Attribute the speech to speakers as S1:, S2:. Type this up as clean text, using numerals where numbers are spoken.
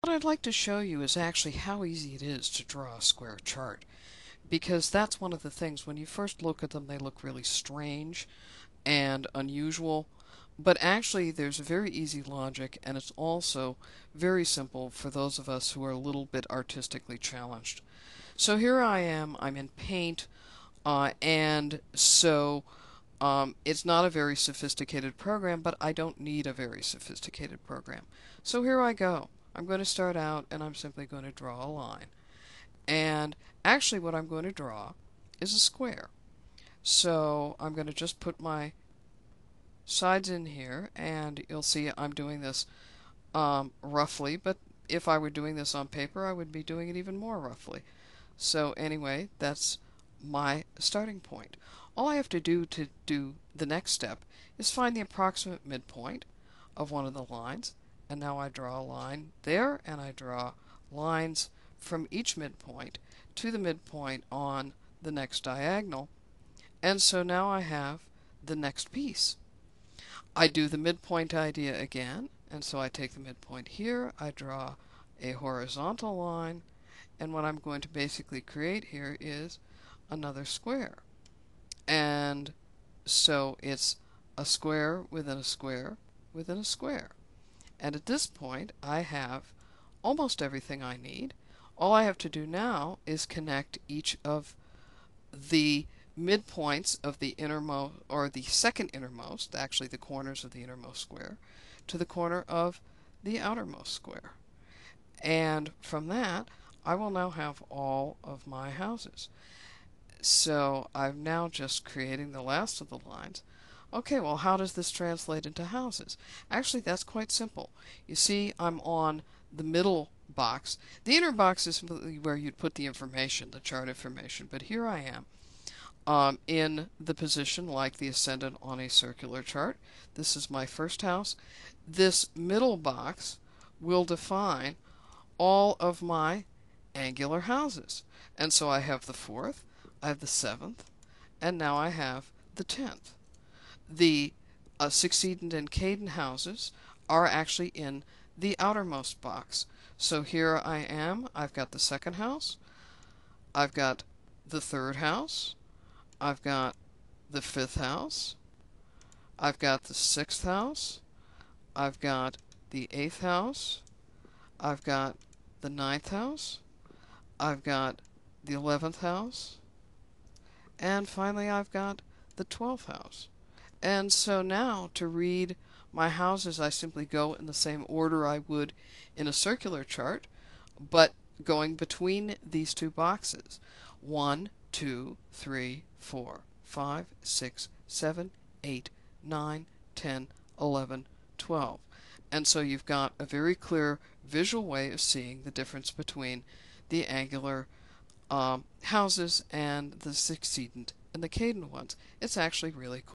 S1: What I'd like to show you is actually how easy it is to draw a square chart, because that's one of the things. When you first look at them, they look really strange and unusual, but actually there's a very easy logic, and it's also very simple for those of us who are a little bit artistically challenged. So here I am, I'm in Paint, and so it's not a very sophisticated program, but I don't need a very sophisticated program. So here I go. I'm going to start out and I'm simply going to draw a line. And actually what I'm going to draw is a square. So I'm going to just put my sides in here, and you'll see I'm doing this roughly, but if I were doing this on paper, I would be doing it even more roughly. So anyway, that's my starting point. All I have to do the next step is find the approximate midpoint of one of the lines, and now I draw a line there, and I draw lines from each midpoint to the midpoint on the next diagonal, and so now I have the next piece. I do the midpoint idea again, and so I take the midpoint here, I draw a horizontal line, and what I'm going to basically create here is another square. And so it's a square within a square within a square. And at this point I have almost everything I need. All I have to do now is connect each of the midpoints of the innermost, or the second innermost, actually the corners of the innermost square, to the corner of the outermost square. And from that, I will now have all of my houses. So I'm now just creating the last of the lines. Okay, well, how does this translate into houses? Actually, that's quite simple. You see, I'm on the middle box. The inner box is where you'd put the information, the chart information, but here I am in the position like the ascendant on a circular chart. This is my first house. This middle box will define all of my angular houses. And so I have the 4th, I have the 7th, and now I have the 10th. The succedent and cadent houses are actually in the outermost box. So here I am, I've got the 2nd house, I've got the 3rd house, I've got the 5th house, I've got the 6th house, I've got the 8th house, I've got the 9th house, I've got the 11th house, and finally I've got the 12th house. And so now to read my houses, I simply go in the same order I would in a circular chart, but going between these two boxes. 1, 2, 3, 4, 5, 6, 7, 8, 9, 10, 11, 12. And so you've got a very clear visual way of seeing the difference between the angular houses and the succedent and the cadent ones. It's actually really cool.